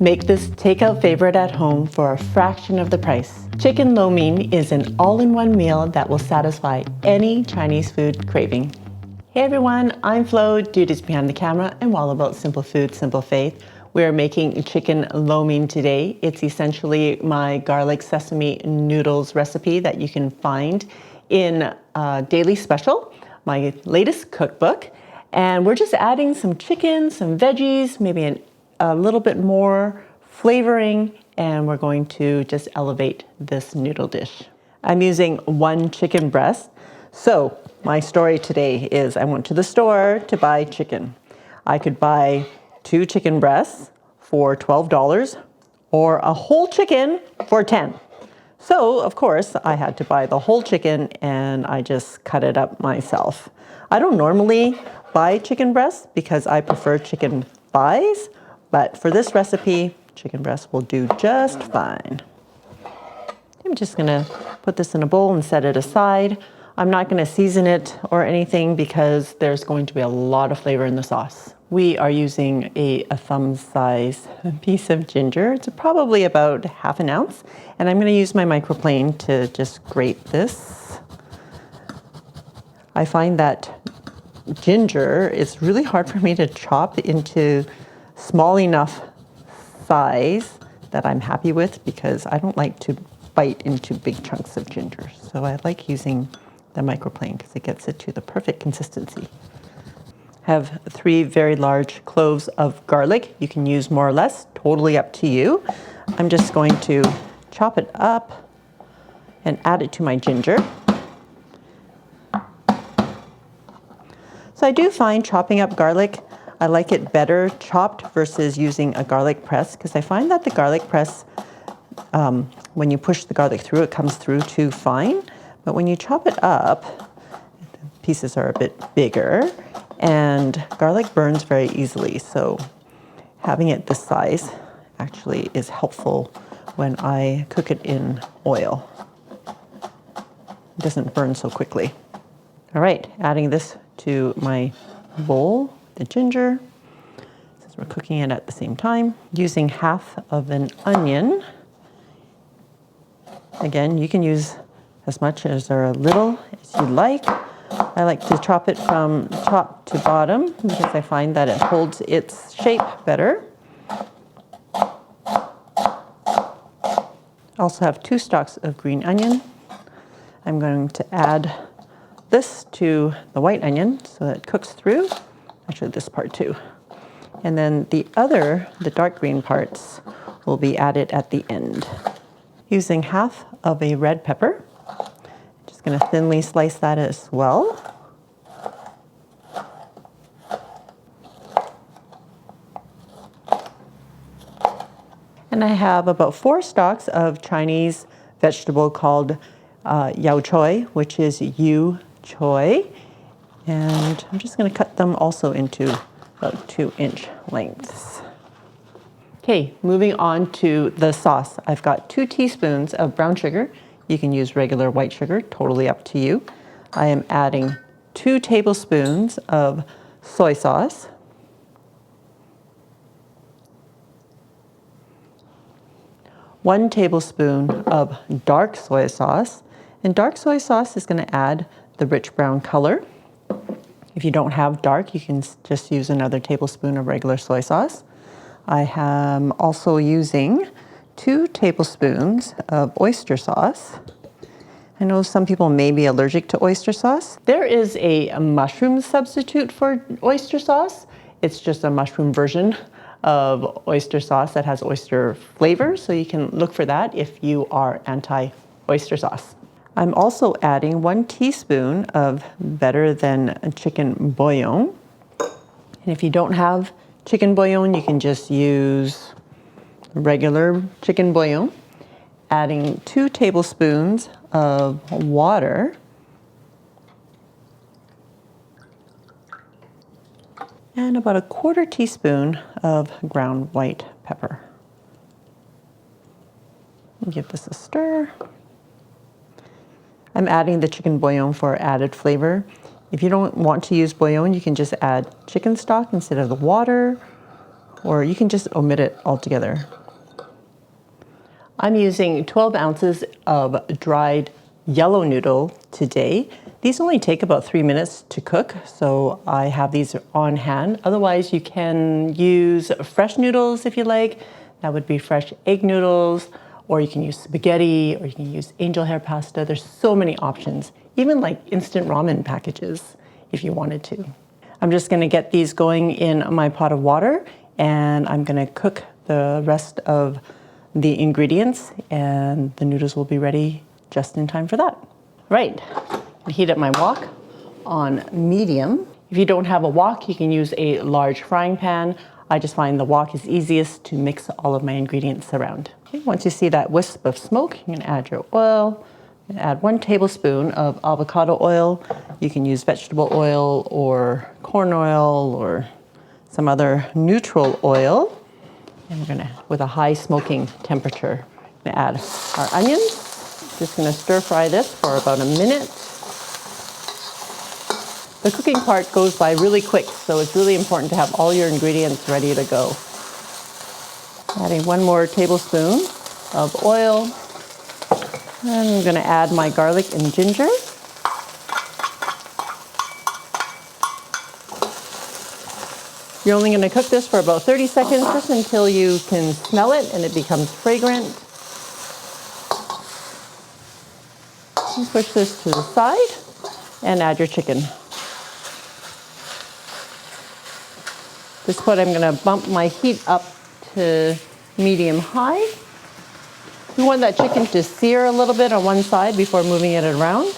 Make this takeout favorite at home for a fraction of the price. Chicken lo mein is an all-in-one meal that will satisfy any Chinese food craving. Hey everyone, I'm Flo, duties behind the camera, and all about simple food, simple faith. We are making chicken lo mein today. It's essentially my garlic sesame noodles recipe that you can find in Daily Special, my latest cookbook. And we're just adding some chicken, some veggies, maybe a little bit more flavoring, and we're going to just elevate this noodle dish. I'm using 1 chicken breast. So my story today is I went to the store to buy chicken. I could buy 2 chicken breasts for $12 or a whole chicken for $10. So of course I had to buy the whole chicken and I just cut it up myself. I don't normally buy chicken breasts because I prefer chicken thighs, but for this recipe, chicken breast will do just fine. I'm just gonna put this in a bowl and set it aside. I'm not gonna season it or anything because there's going to be a lot of flavor in the sauce. We are using a thumb size piece of ginger. It's probably about ½ an ounce. And I'm gonna use my microplane to just grate this. I find that ginger is really hard for me to chop into small enough size that I'm happy with because I don't like to bite into big chunks of ginger. So I like using the microplane because it gets it to the perfect consistency. I have 3 very large cloves of garlic. You can use more or less, totally up to you. I'm just going to chop it up and add it to my ginger. So I do find chopping up garlic, I like it better chopped versus using a garlic press because I find that the garlic press, when you push the garlic through, it comes through too fine. But when you chop it up, the pieces are a bit bigger and garlic burns very easily. So having it this size actually is helpful when I cook it in oil. It doesn't burn so quickly. All right, adding this to my bowl, the ginger, since we're cooking it at the same time. Using ½ of an onion. Again, you can use as much as or a little as you like. I like to chop it from top to bottom because I find that it holds its shape better. Also have 2 stalks of green onion. I'm going to add this to the white onion so that it cooks through. Actually, this part too. And then the dark green parts will be added at the end. Using ½ of a red pepper. Just gonna thinly slice that as well. And I have about 4 stalks of Chinese vegetable called yao choy, which is yu choy. And I'm just going to cut them also into about 2-inch lengths. Okay, moving on to the sauce. I've got 2 teaspoons of brown sugar. You can use regular white sugar, totally up to you. I am adding 2 tablespoons of soy sauce. One tablespoon of dark soy sauce. And dark soy sauce is going to add the rich brown color. If you don't have dark, you can just use another tablespoon of regular soy sauce. I am also using 2 tablespoons of oyster sauce. I know some people may be allergic to oyster sauce. There is a mushroom substitute for oyster sauce. It's just a mushroom version of oyster sauce that has oyster flavor, so you can look for that if you are anti-oyster sauce. I'm also adding 1 teaspoon of better than chicken bouillon. And if you don't have chicken bouillon, you can just use regular chicken bouillon. Adding 2 tablespoons of water. And about 1/4 teaspoon of ground white pepper. Give this a stir. I'm adding the chicken bouillon for added flavor. If you don't want to use bouillon, you can just add chicken stock instead of the water, or you can just omit it altogether. I'm using 12 ounces of dried yellow noodle today. These only take about 3 minutes to cook, so I have these on hand. Otherwise, you can use fresh noodles if you like. That would be fresh egg noodles, or you can use spaghetti, or you can use angel hair pasta. There's so many options, even like instant ramen packages if you wanted to. I'm just gonna get these going in my pot of water, and I'm gonna cook the rest of the ingredients, and the noodles will be ready just in time for that. Right, heat up my wok on medium. If you don't have a wok, you can use a large frying pan. I just find the wok is easiest to mix all of my ingredients around. Okay, once you see that wisp of smoke, you're gonna add your oil. Add 1 tablespoon of avocado oil. You can use vegetable oil or corn oil or some other neutral oil. And we're gonna, with a high smoking temperature, we're gonna add our onions. Just gonna stir fry this for about a minute. The cooking part goes by really quick, so it's really important to have all your ingredients ready to go. Adding 1 more tablespoon of oil. And I'm gonna add my garlic and ginger. You're only gonna cook this for about 30 seconds, just until you can smell it and it becomes fragrant. And push this to the side and add your chicken. At this point, I'm gonna bump my heat up to medium-high. You want that chicken to sear a little bit on one side before moving it around.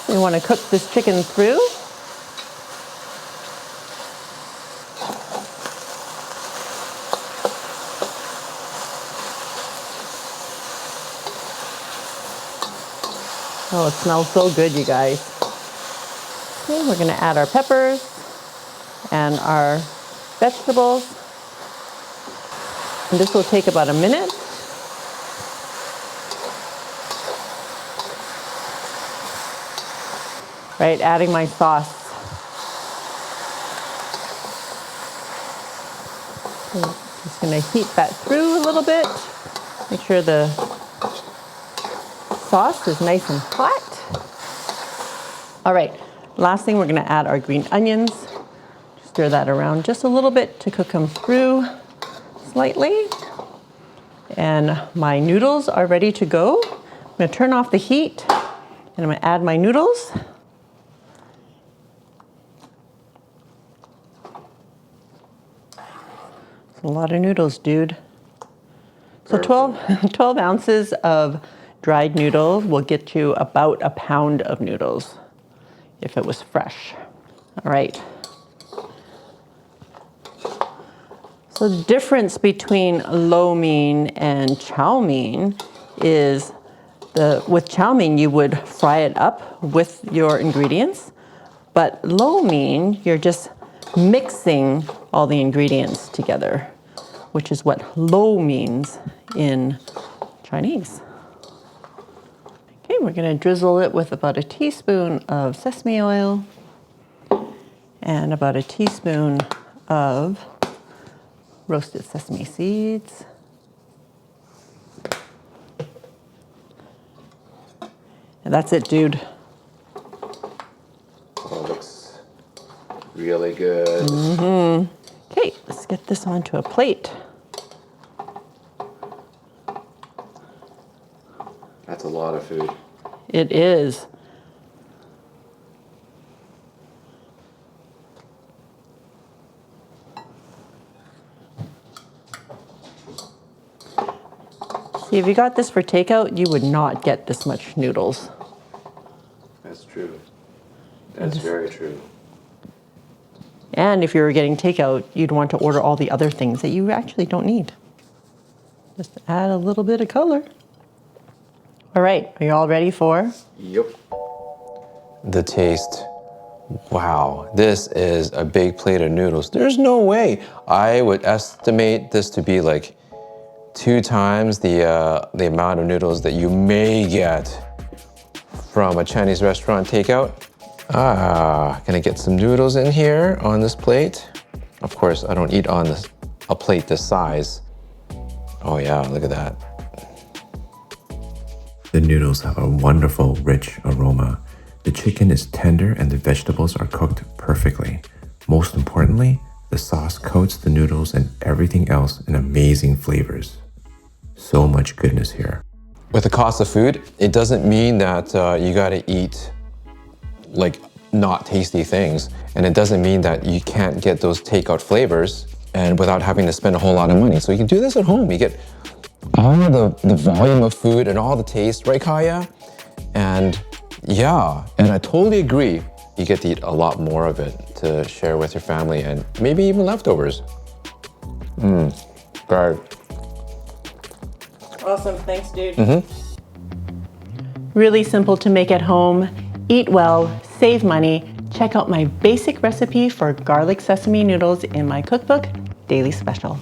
You want to cook this chicken through. Oh, it smells so good, you guys. Okay, we're going to add our peppers and our vegetables. And this will take about a minute. Right, adding my sauce. Okay, just gonna heat that through a little bit. Make sure the sauce is nice and hot. All right, last thing, we're gonna add our green onions. Stir that around just a little bit to cook them through slightly. And my noodles are ready to go. I'm gonna turn off the heat and I'm gonna add my noodles. It's a lot of noodles, dude. So 12 ounces of dried noodles will get you about a pound of noodles if it was fresh. All right. So the difference between lo mein and chow mein is with chow mein, you would fry it up with your ingredients, but lo mein, you're just mixing all the ingredients together, which is what lo means in Chinese. Okay, we're gonna drizzle it with about a teaspoon of sesame oil and about a teaspoon of roasted sesame seeds. And that's it, dude. Oh, it looks really good. Mm-hmm. Okay, let's get this onto a plate. That's a lot of food. It is. See, if you got this for takeout, you would not get this much noodles. That's true. That's very true. And if you were getting takeout, you'd want to order all the other things that you actually don't need. Just add a little bit of color. All right, are you all ready for? Yep. The taste. Wow, this is a big plate of noodles. There's no way. I would estimate this to be like 2 times the amount of noodles that you may get from a Chinese restaurant takeout. Gonna get some noodles in here on this plate. Of course, I don't eat on a plate this size. Oh yeah, look at that. The noodles have a wonderful, rich aroma. The chicken is tender and the vegetables are cooked perfectly. Most importantly, the sauce coats the noodles and everything else in amazing flavors. So much goodness here. With the cost of food, it doesn't mean that you gotta eat like not tasty things. And it doesn't mean that you can't get those takeout flavors and without having to spend a whole lot of money. So you can do this at home. You get all the volume of food and all the taste, right, Kaya? And yeah, and I totally agree. You get to eat a lot more of it to share with your family and maybe even leftovers. Great. Awesome, thanks, dude. Really simple to make at home. Eat well, save money. Check out my basic recipe for garlic sesame noodles in my cookbook, Daily Special.